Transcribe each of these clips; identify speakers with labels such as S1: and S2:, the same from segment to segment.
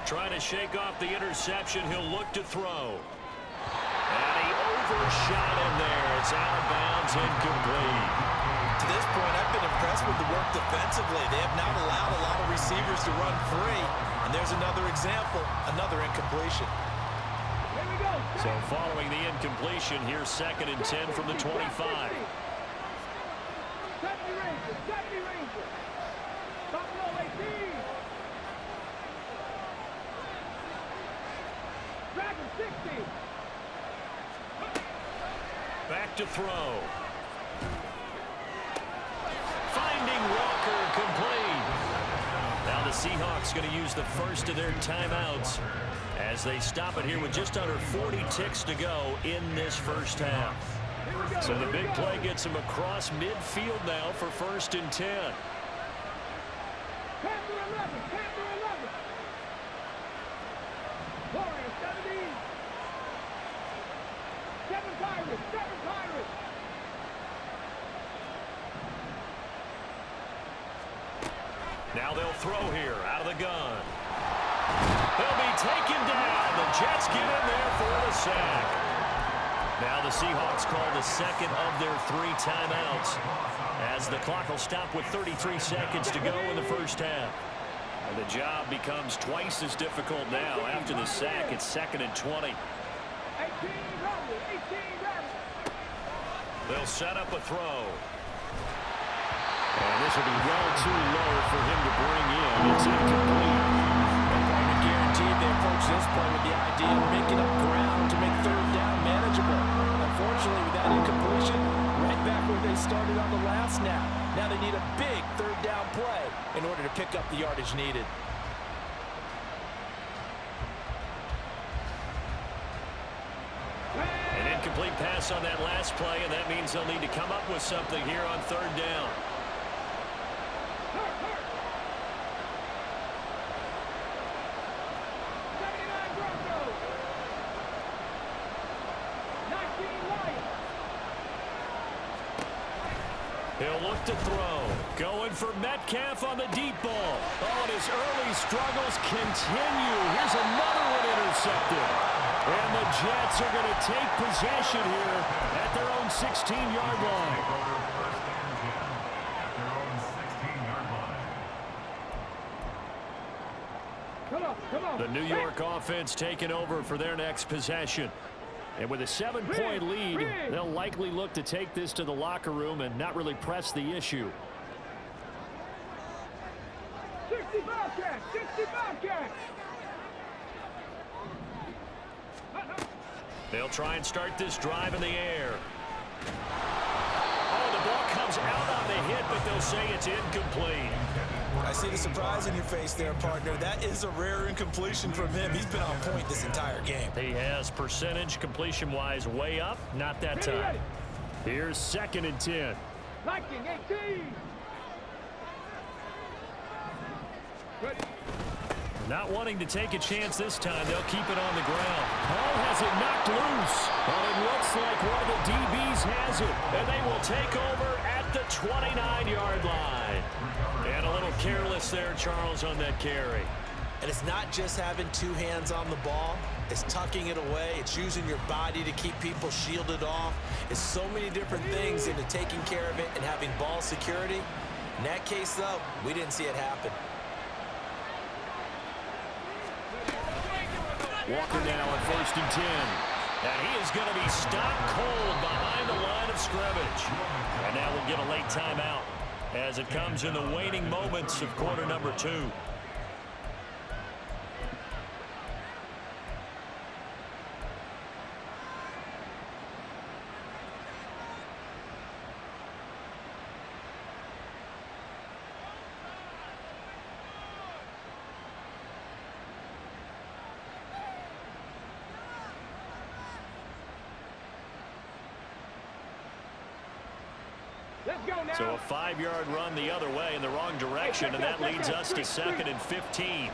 S1: Trying to shake off the interception. He'll look to throw. And he overshot him there. It's out of bounds, incomplete.
S2: To this point, I've been impressed with the work defensively. They have not allowed a lot of receivers to run free. And there's another example, another incompletion.
S1: So following the incompletion, here's 2nd and 10 from the 25. Back to throw. Finding Walker, complete. Now the Seahawks going to use the first of their timeouts as they stop it here with just under 40 ticks to go in this first half. So the big play gets him across midfield now for 1st and 10. Now they'll throw here out of the gun. He'll be taken down. The Jets get in there for the sack. Now the Seahawks call the 2nd of their 3 timeouts as the clock will stop with 33 seconds to go in the first half. And the job becomes twice as difficult now. After the sack, it's 2nd and 20. They'll set up a throw. And this will be well too low for him to bring in. It's incomplete.
S2: And guaranteed they approach this play with the idea of making up ground to make 3rd down manageable. Unfortunately, with that incompletion, right back where they started on the last snap. Now they need a big 3rd down play in order to pick up the yardage needed.
S1: An incomplete pass on that last play, and that means they'll need to come up with something here on 3rd down. He'll look to throw. Going for Metcalf on the deep ball. Oh, and his early struggles continue. Here's another one intercepted. And the Jets are going to take possession here at their own 16-yard line. The New York offense taking over for their next possession. And with a 7-point lead, they'll likely look to take this to the locker room and not really press the issue.
S3: 65 catch, 65 catch.
S1: They'll try and start this drive in the air. Oh, the ball comes out on the hit, but they'll say it's incomplete.
S2: I see the surprise in your face there, partner. That is a rare incompletion from him. He's been on point this entire game.
S1: He has completion-wise way up, not that time. Here's 2nd and 10.
S3: Liking 18.
S1: Not wanting to take a chance this time, they'll keep it on the ground. Hall has it knocked loose, and it looks like one of the DBs has it, and they will take over at the 29-yard line. And a little careless there, Charles, on that carry.
S2: And it's not just having 2 hands on the ball. It's tucking it away. It's using your body to keep people shielded off. It's so many different things into taking care of it and having ball security. In that case, though, we didn't see it happen.
S1: Walker now on 1st and 10. And he is going to be stopped cold behind the line of scrimmage. And now we'll get a late timeout as it comes in the waning moments of quarter number 2. So a 5-yard run the other way in the wrong direction, and that leads us to 2nd and 15.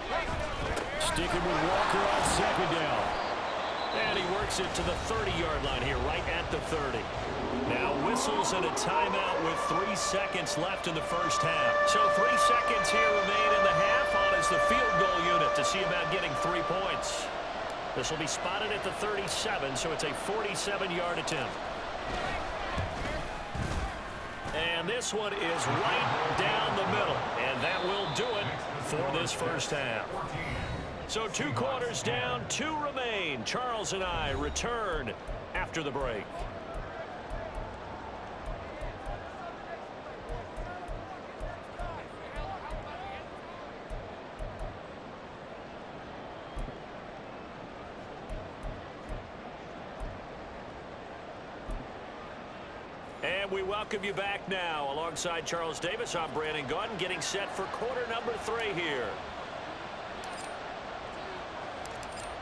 S1: Sticking with Walker on 2nd down. And he works it to the 30-yard line here, right at the 30. Now with whistles and a timeout with 3 seconds left in the first half. So 3 seconds here remain in the half. On is the field goal unit to see about getting 3 points. This will be spotted at the 37, so it's a 47-yard attempt. And this one is right down the middle, and that will do it for this first half. So 2 quarters down, 2 remain. Charles and I return after the break. And we welcome you back now. Alongside Charles Davis, I'm Brandon Gaudin, getting set for quarter number 3 here.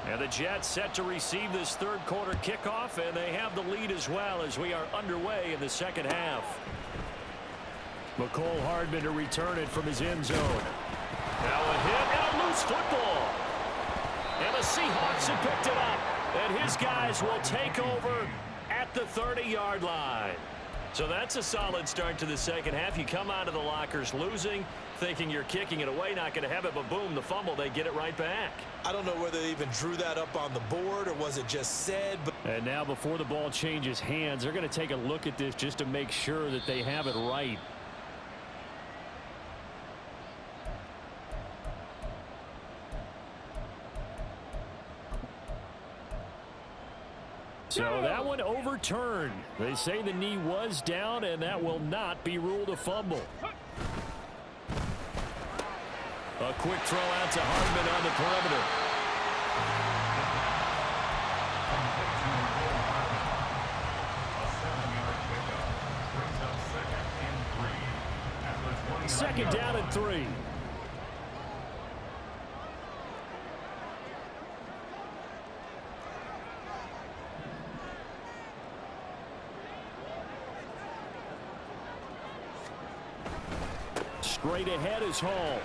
S1: And the Jets set to receive this third quarter kickoff, and they have the lead as well as we are underway in the second half. McCole Hardman to return it from his end zone. Now a hit and a loose football. And the Seahawks have picked it up. And his guys will take over at the 30-yard line. So that's a solid start to the second half. You come out of the lockers losing, thinking you're kicking it away, not going to have it, but boom, the fumble, they get it right back.
S2: I don't know whether they even drew that up on the board or was it just said. But
S1: and now before the ball changes hands, they're going to take a look at this just to make sure that they have it right. So that one overturned. They say the knee was down, and that will not be ruled a fumble. A quick throw out to Hardman on the perimeter. Second down and 3. Straight ahead is Hall. And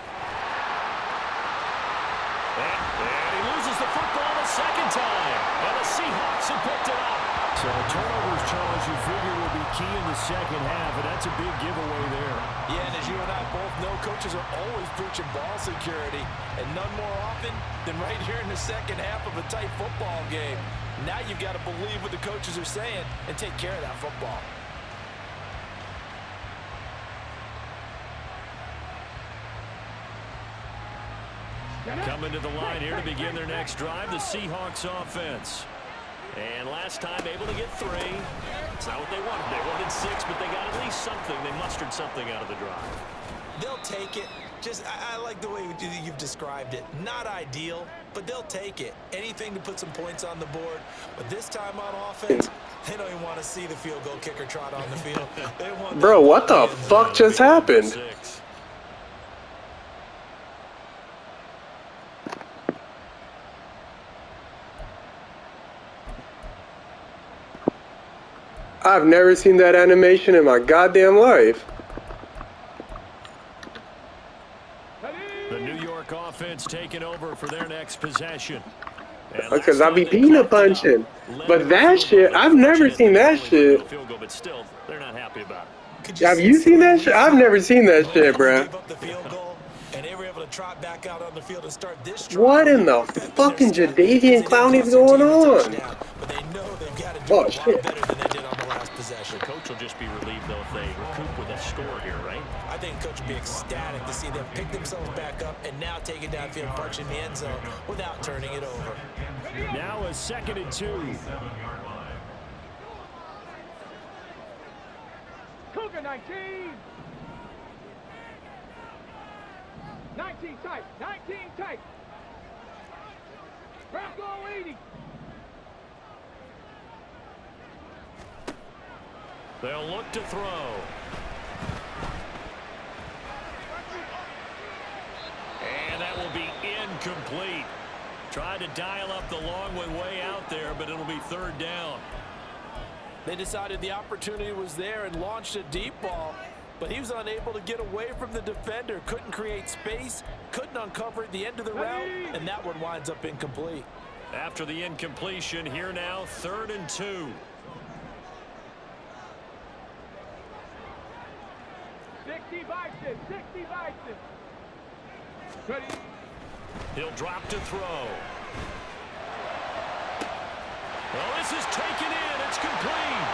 S1: he loses the football the second time. And the Seahawks have picked it up. So turnovers, Charles, you figure will be key in the second half, and that's a big giveaway there.
S2: yeah, and as you and I both know, coaches are always preaching ball security, and none more often than right here in the second half of a tight football game. Now you've got to believe what the coaches are saying and take care of that football.
S1: Coming to the line here to begin their next drive, the Seahawks offense. And last time able to get 3. It's not what they wanted. They wanted 6, but they got at least something. They mustered something out of the drive.
S2: They'll take it. I like the way you've described it. Not ideal, but they'll take it. Anything to put some points on the board. But this time on offense, they don't even want to see the field goal kicker trot on the field. They want
S4: Bro, what the fuck just happened?
S1: 6.
S4: I've never seen that animation in my goddamn life.
S1: The New York offense taking over for their next possession.
S4: Because I be peanut punching. But that shit, I've never seen that shit.
S1: But still, they're not happy about it.
S4: Have you seen that shit? I've never seen that shit, bruh. What in the fucking Jadavian Clowney is going on? Oh, shit.
S1: The coach will just be relieved, though, if they recoup with a score here, right?
S2: I think coach will be ecstatic to see them pick themselves back up and now take it downfield, punching the end zone without turning it over.
S1: Now a 2nd and 2.
S3: Cougar 19. 19 tight. 19 tight. Bronco 80.
S1: They'll look to throw. And that will be incomplete. Tried to dial up the long one way out there, but it'll be 3rd down.
S2: They decided the opportunity was there and launched a deep ball, but he was unable to get away from the defender. Couldn't create space, couldn't uncover at the end of the route, and that one winds up incomplete.
S1: After the incompletion, here now, 3rd and 2.
S3: 60 Bison. 60 Bison. Ready.
S1: He'll drop to throw. Well, this is taken in. It's complete.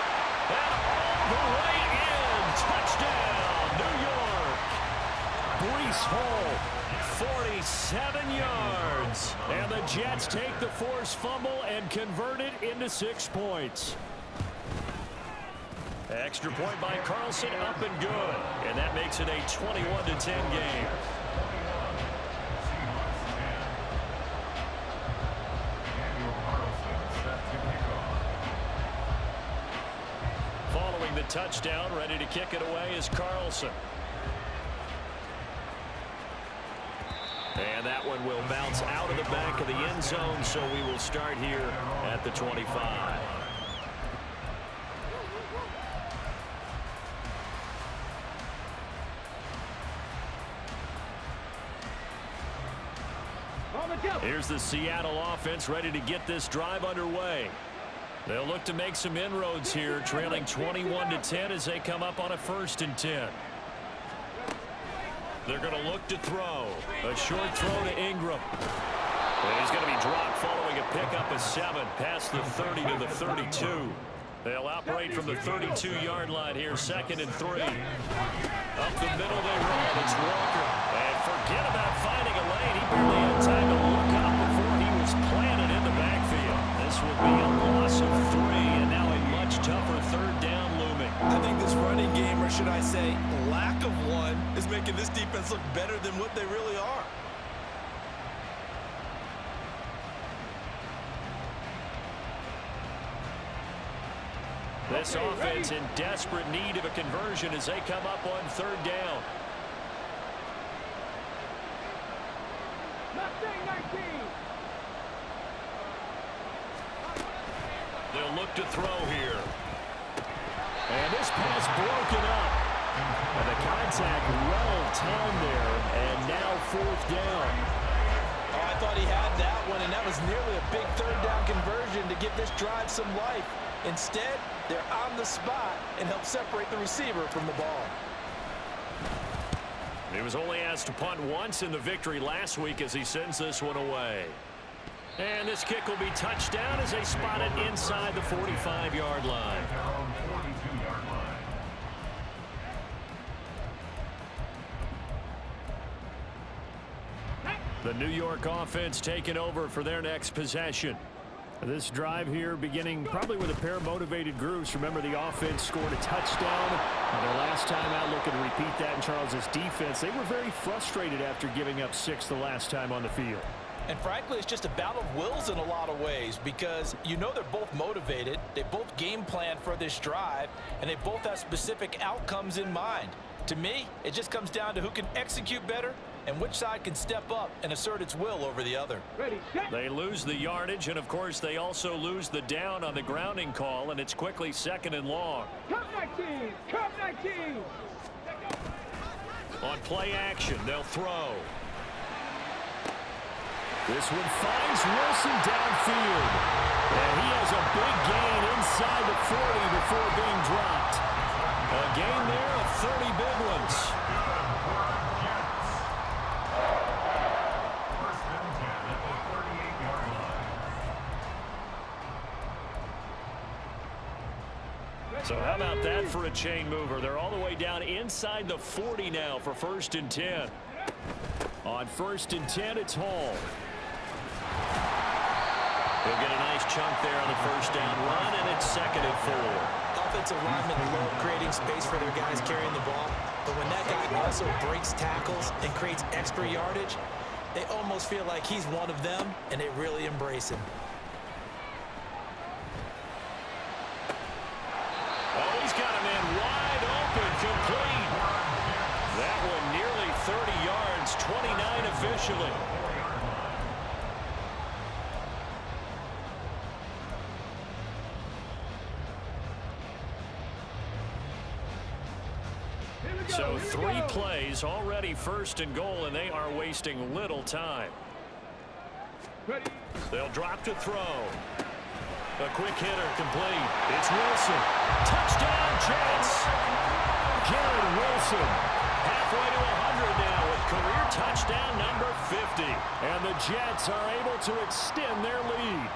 S1: And all the way in. Touchdown, New York. Breece Hall, 47 yards. And the Jets take the forced fumble and convert it into 6 points. Extra point by Carlson, up and good. And that makes it a 21-10 game. Following the touchdown, ready to kick it away is Carlson. And that one will bounce out of the back of the end zone, so we will start here at the 25. Here's the Seattle offense ready to get this drive underway. They'll look to make some inroads here, trailing 21-10 as they come up on a 1st and 10. They're going to look to throw. A short throw to Ingram. And he's going to be dropped following a pickup of 7 past the 30 to the 32. They'll operate from the 32-yard line here, 2nd and 3. Up the middle they roll. It's Walker. And forget about finding a lane. He barely had time to look up before he was planted in the backfield. This will be a loss of 3, and now a much tougher 3rd down looming.
S2: I think this running game, or should I say lack of one, is making this defense look better than what they really are.
S1: This offense in desperate need of a conversion as they come up on 3rd down. They'll look to throw here. And this pass broken up. And the contact well timed there. And now 4th down.
S2: Oh, I thought he had that one, and that was nearly a big 3rd down conversion to give this drive some life. Instead, they're on the spot and help separate the receiver from the ball.
S1: He was only asked to punt once in the victory last week as he sends this one away. And this kick will be touchdown as they spot it inside the 45-yard line. The New York offense taking over for their next possession. This drive here beginning probably with a pair of motivated groups. Remember, the offense scored a touchdown on their last time out. Looking to repeat that in Charles's defense. They were very frustrated after giving up 6 the last time on the field.
S2: And frankly, it's just a battle of wills in a lot of ways because you know they're both motivated. They both game plan for this drive, and they both have specific outcomes in mind. To me, it just comes down to who can execute better and which side can step up and assert its will over the other.
S1: They lose the yardage, and of course they also lose the down on the grounding call, and it's quickly 2nd and long.
S3: Come 19! Come 19!
S1: On play action, they'll throw. This one finds Wilson downfield. And he has a big gain inside the 40 before being dropped. A gain there of 30 big ones. So how about that for a chain mover? They're all the way down inside the 40 now for 1st and 10. On 1st and 10, it's Hall. He'll get a nice chunk there on the 1st down run, and it's 2nd and 4.
S2: Offensive linemen love creating space for their guys carrying the ball, but when that guy also breaks tackles and creates extra yardage, they almost feel like he's one of them, and they really embrace him.
S1: Oh, he's got a man wide open, complete. That one nearly 30 yards, 29 officially. So 3 plays, already 1st and goal, and they are wasting little time. They'll drop to throw. A quick hitter, complete. It's Wilson. Touchdown, Jets. Garrett Wilson Jets are able to extend their lead.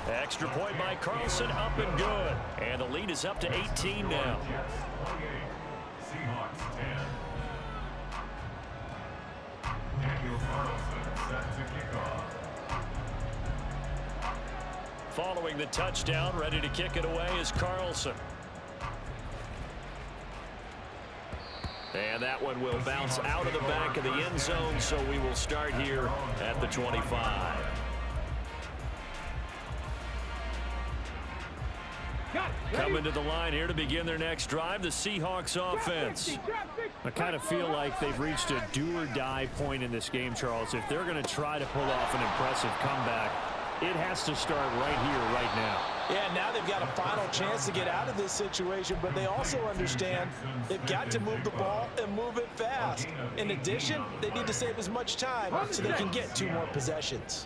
S1: Extra point by Carlson, up and good. And the lead is up to 18 now.
S5: Seahawks 10. Daniel Carlson set to kick off.
S1: Following the touchdown, ready to kick it away is Carlson. And that one will bounce out of the back of the end zone, so we will start here at the 25. Coming to the line here to begin their next drive, the Seahawks offense.
S6: I kind of feel like they've reached a do-or-die point in this game, Charles. If they're going to try to pull off an impressive comeback, it has to start right here, right now.
S2: Yeah, now they've got a final chance to get out of this situation, but they also understand they've got to move the ball and move it fast. In addition, they need to save as much time so they can get 2 more possessions.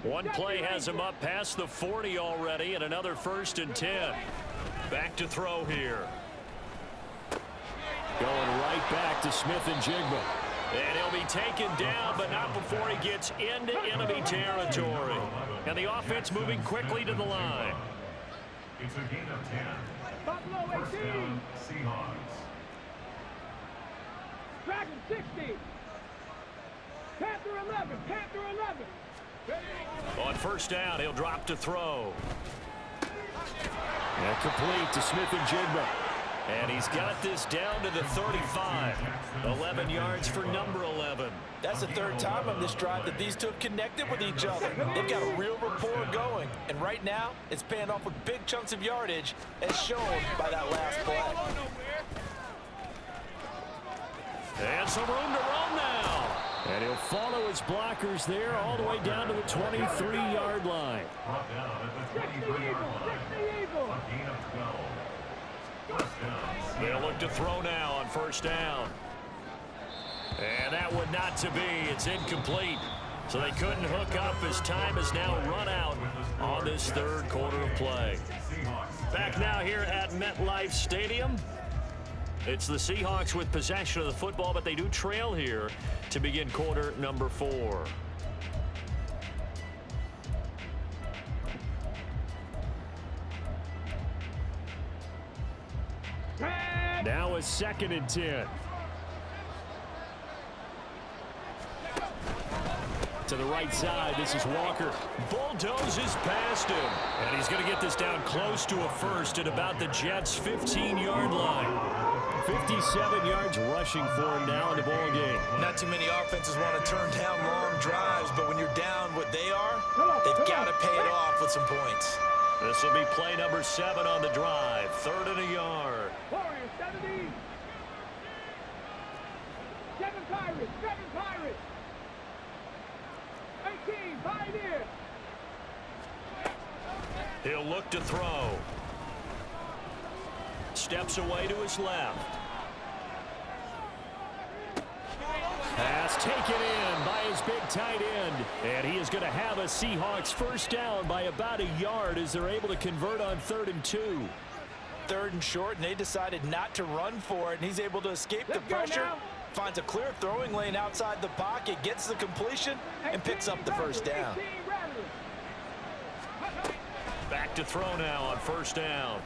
S1: One play has him up past the 40 already, and another 1st and 10. Back to throw here. Going right back to Smith and Jigba. And he'll be taken down, but not before he gets into enemy territory. And the offense moving quickly to the line.
S5: It's a gain of 10.
S3: Buffalo 18.
S5: First down, Seahawks.
S3: Dragon 60. Panther 11. Panther 11.
S1: On 1st down, he'll drop to throw. And complete to Smith and Jigba. And he's got this down to the 35. 11 yards for number 11.
S2: That's the 3rd time on this drive that these two have connected with each other. They've got a real rapport going. And right now, it's paying off with big chunks of yardage, as shown by that last play.
S1: And some room to run now. And he'll follow his blockers there all the way down to the 23-yard line.
S5: Brought down at the 23-yard line. A gain of 12.
S1: They'll look to throw now on 1st down. And that one not to be. It's incomplete. So they couldn't hook up as time has now run out on this 3rd quarter of play. Back now here at MetLife Stadium. It's the Seahawks with possession of the football, but they do trail here to begin quarter number 4. Now a 2nd and 10. To the right side, this is Walker. Bulldozes past him. And he's going to get this down close to a 1st at about the Jets' 15-yard line. 57 yards rushing for him now in the ball game.
S2: Not too many offenses want to turn down long drives, but when you're down what they are, they've got to pay it off with some points.
S1: This will be play number 7 on the drive. 3rd and a yard.
S3: Warriors 70. 7 Pirates. 7 Pirates. 18 Pioneer.
S1: He'll look to throw. Steps away to his left. Pass taken in by his big tight end. And he is going to have a Seahawks 1st down by about a yard as they're able to convert on 3rd and 2.
S2: 3rd and short, and they decided not to run for it, and he's able to escape the pressure. Finds a clear throwing lane outside the pocket, gets the completion, and picks up the 1st down.
S1: Back to throw now on 1st down.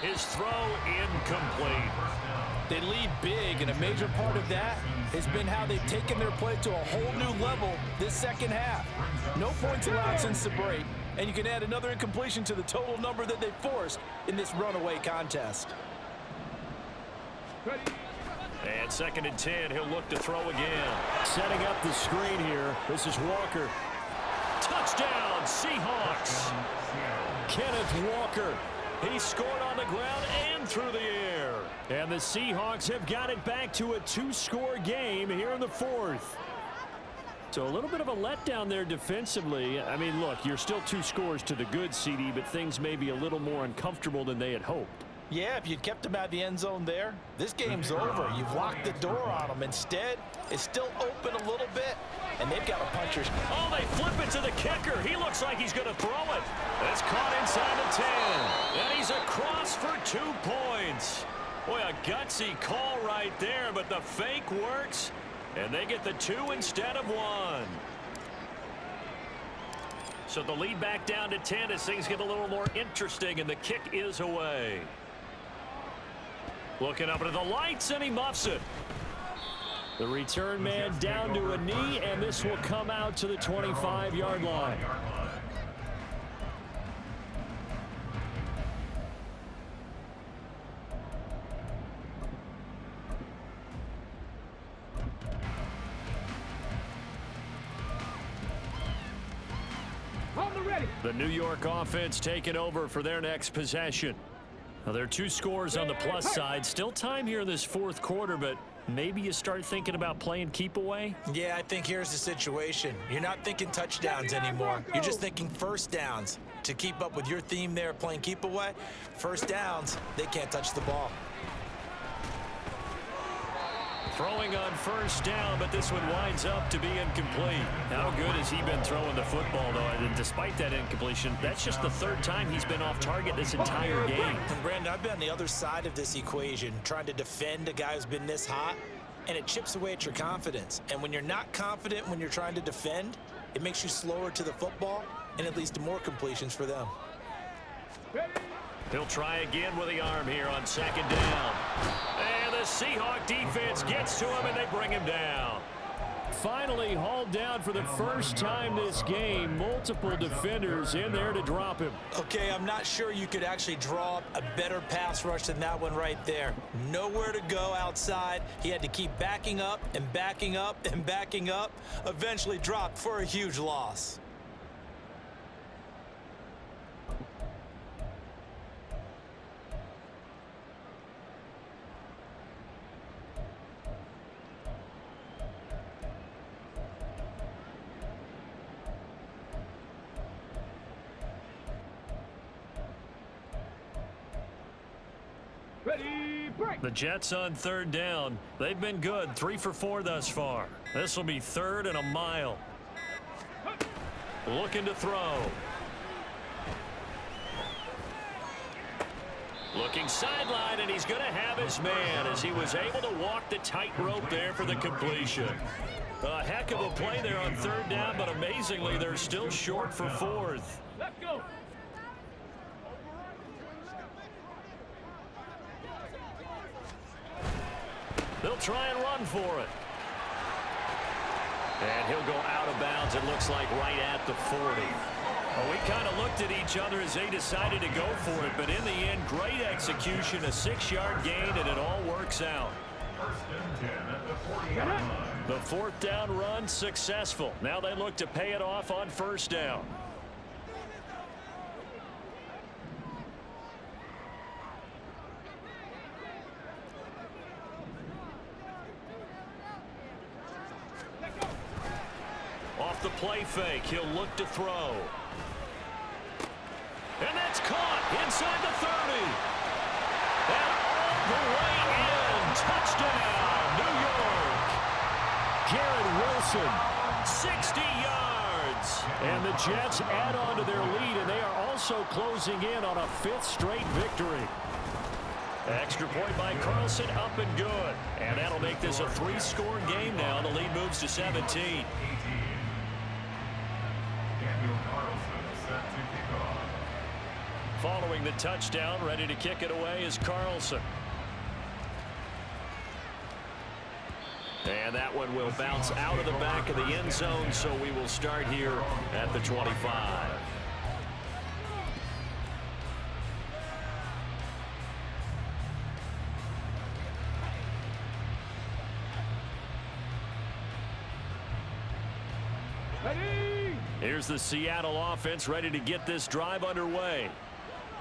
S1: His throw incomplete.
S2: They lead big, and a major part of that has been how they've taken their play to a whole new level this 2nd half. No points allowed since the break, and you can add another incompletion to the total number that they forced in this runaway contest.
S1: And 2nd and 10, he'll look to throw again. Setting up the screen here, this is Walker. Touchdown, Seahawks. Kenneth Walker. He scored on the ground and through the air. And the Seahawks have got it back to a 2-score game here in the 4th. So a little bit of a letdown there defensively. I mean, look, you're still 2 scores to the good, CD, but things may be a little more uncomfortable than they had hoped.
S2: Yeah, if you'd kept him out of the end zone there, this game's over. You've locked the door on him. Instead, it's still open a little bit, and they've got a puncher.
S1: Oh, they flip it to the kicker. He looks like he's going to throw it. It's caught inside the 10, and he's across for 2 points. Boy, a gutsy call right there, but the fake works, and they get the 2 instead of 1. So the lead back down to 10 as things get a little more interesting, and the kick is away. Looking up into the lights, and he muffs it. The return man down to a knee, and this will come out to the 25-yard line. The New York offense taking over for their next possession. Now, there are 2 scores on the plus side. Still time here in this 4th quarter, but maybe you start thinking about playing keep away?
S2: Yeah, I think here's the situation. You're not thinking touchdowns anymore. You're just thinking first downs. To keep up with your theme there, playing keep away, first downs, they can't touch the ball.
S1: Throwing on first down, but this one winds up to be incomplete. How good has he been throwing the football, though? And despite that incompletion, that's just the 3rd time he's been off target this entire game.
S2: And Brandon, I've been on the other side of this equation, trying to defend a guy who's been this hot, and it chips away at your confidence. And when you're not confident when you're trying to defend, it makes you slower to the football, and it leads to more completions for them.
S1: He'll try again with the arm here on 2nd down. And the Seahawk defense gets to him, and they bring him down.
S6: Finally hauled down for the first time this game. Multiple defenders in there to drop him.
S2: Okay, I'm not sure you could actually draw up a better pass rush than that one right there. Nowhere to go outside. He had to keep backing up and backing up and backing up. Eventually dropped for a huge loss.
S3: Ready, break.
S1: The Jets on 3rd down. They've been good, 3 for 4 thus far. This will be 3rd and a mile. Looking to throw. Looking sideline, and he's going to have his man as he was able to walk the tightrope there for the completion. A heck of a play there on 3rd down, but amazingly, they're still short for 4th.
S3: Let's go.
S1: They'll try and run for it. And he'll go out of bounds, it looks like, right at the 40. Well, we kind of looked at each other as they decided to go for it, but in the end, great execution, a 6-yard gain, and it all works out.
S5: 1st and 10 at the 40-yard line.
S1: The 4th down run successful. Now they look to pay it off on 1st down. Off the play fake, he'll look to throw. And that's caught inside the 30. And all the way in. Touchdown, New York.
S6: Garrett Wilson.
S1: 60 yards.
S6: And the Jets add on to their lead, and they are also closing in on a 5th straight victory.
S1: Extra point by Carlson, up and good. And that'll make this a 3-score game now. The lead moves to 17. Following the touchdown, ready to kick it away is Carlson. And that one will bounce out of the back of the end zone, so we will start here at the 25.
S3: Ready.
S1: Here's the Seattle offense ready to get this drive underway.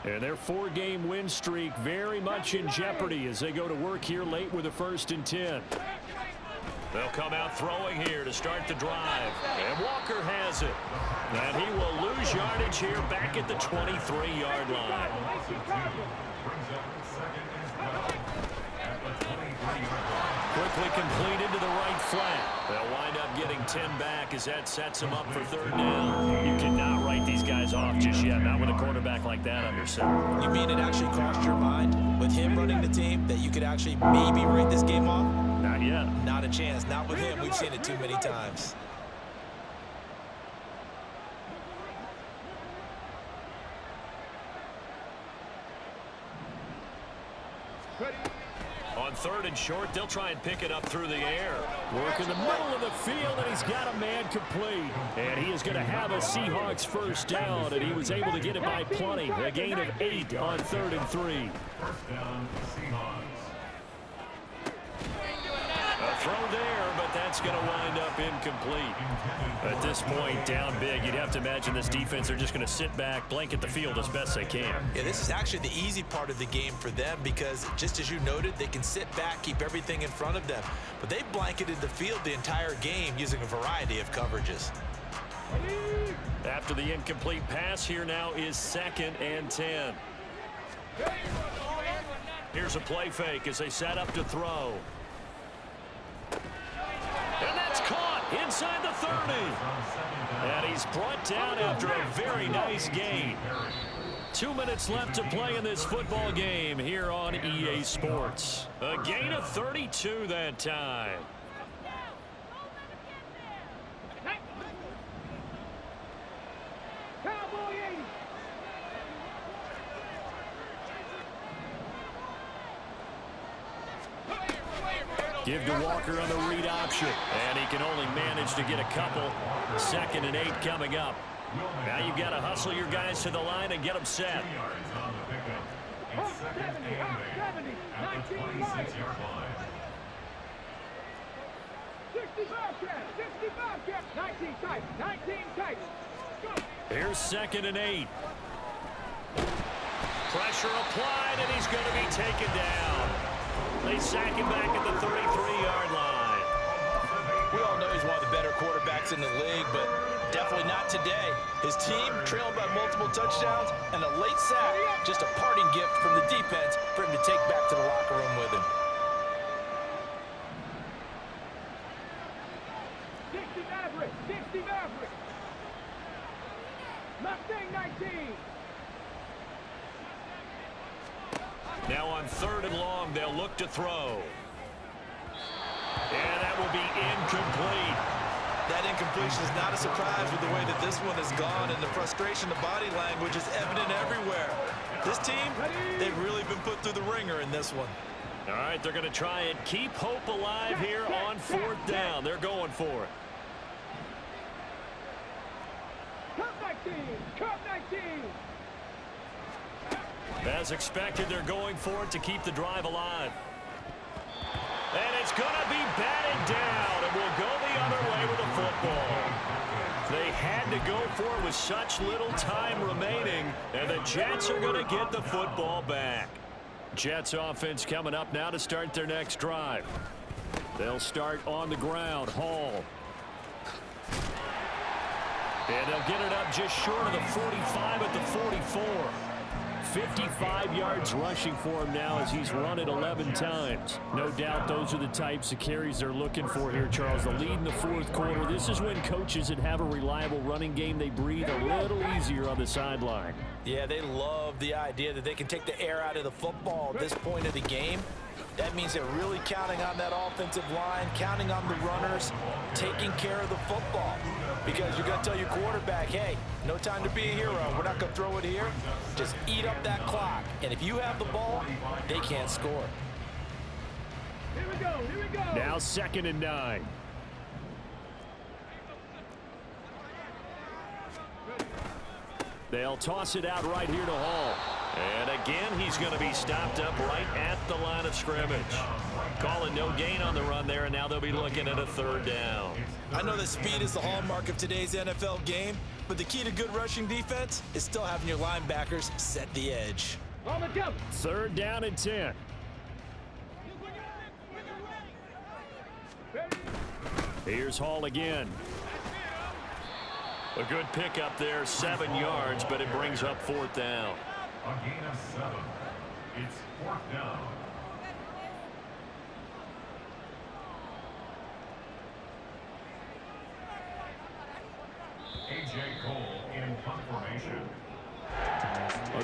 S6: And their 4-game win streak very much in jeopardy as they go to work here late with a 1st and 10.
S1: They'll come out throwing here to start the drive. And Walker has it. And he will lose yardage here back at the 23-yard line. Quickly completed to the right flat. They'll wind up getting 10 back as that sets them up for third down.
S6: You cannot write these guys off just yet, not with a quarterback like that under center.
S2: You mean it actually crossed your mind with him running the team that you could actually maybe write this game off?
S6: Not yet.
S2: Not a chance. Not with him. We've seen it too many times.
S1: On third and short, they'll try and pick it up through the air.
S6: Work in the middle of the field, and he's got a man complete. And he is going to have a Seahawks first down, and he was able to get it by plenty. A gain of 8 on 3rd and 3.
S5: First down, Seahawks.
S1: A throw there, but that's going to wind up incomplete.
S6: At this point, down big, you'd have to imagine this defense, they're just going to sit back, blanket the field as best they can.
S2: Yeah, this is actually the easy part of the game for them because, just as you noted, they can sit back, keep everything in front of them. But they've blanketed the field the entire game using a variety of coverages.
S1: After the incomplete pass, here now is 2nd and 10. Here's a play fake as they set up to throw. And that's caught inside the 30. And he's brought down after a very nice gain. 2 minutes left to play in this football game here on EA Sports. A gain of 32 that time.
S3: Cowboy 80.
S6: Give to Walker on the read option. And he can only manage to get a couple. 2nd and 8 coming up. Now you've got to hustle your guys to the line and get them set.
S3: 70, 19 yards. 65 catch, 19 tight, 19 tight. Go.
S1: Here's 2nd and 8. Pressure applied, and he's going to be taken down. They sack him back at the 33-yard line.
S2: We all know he's one of the better quarterbacks in the league, but definitely not today. His team trailed by multiple touchdowns, and a late sack, just a parting gift from the defense for him to take back to the locker room with him.
S3: 60 Maverick, 60 Maverick. Mustang 19.
S1: Now on 3rd and long, they'll look to throw. And that will be incomplete.
S2: That incompletion is not a surprise with the way that this one has gone, and the frustration, the body language is evident everywhere. This team, they've really been put through the ringer in this one.
S1: All right, they're going to try and keep hope alive here on 4th down. They're going for it.
S3: Cup 19, Cup 19.
S1: As expected, they're going for it to keep the drive alive. And it's going to be batted down, and we'll go the other way with the football. They had to go for it with such little time remaining, and the Jets are going to get the football back. Jets offense coming up now to start their next drive. They'll start on the ground. Hall. And they'll get it up just short of the 45 at the 44. 55 yards rushing for him now as he's run it 11 times. No doubt those are the types of carries they're looking for here, Charles. The lead in the 4th quarter. This is when coaches that have a reliable running game, they breathe a little easier on the sideline.
S2: Yeah, they love the idea that they can take the air out of the football at this point of the game. That means they're really counting on that offensive line, counting on the runners, taking care of the football. Because you're going to tell your quarterback, hey, no time to be a hero. We're not going to throw it here. Just eat up that clock. And if you have the ball, they can't score.
S3: Here we go, here we go.
S6: Now 2nd and 9. They'll toss it out right here to Hall.
S1: And again, he's going to be stopped up right at the line of scrimmage. Calling no gain on the run there, and now they'll be looking at a 3rd down.
S2: I know that speed is the hallmark of today's NFL game, but the key to good rushing defense is still having your linebackers set the edge.
S3: On the jump.
S6: 3rd down and 10. Here's Hall again.
S1: A good pickup there, 7 yards, but it brings up 4th down.
S5: A gain of 7. It's 4th down. J. Cole in punt formation.
S6: Well,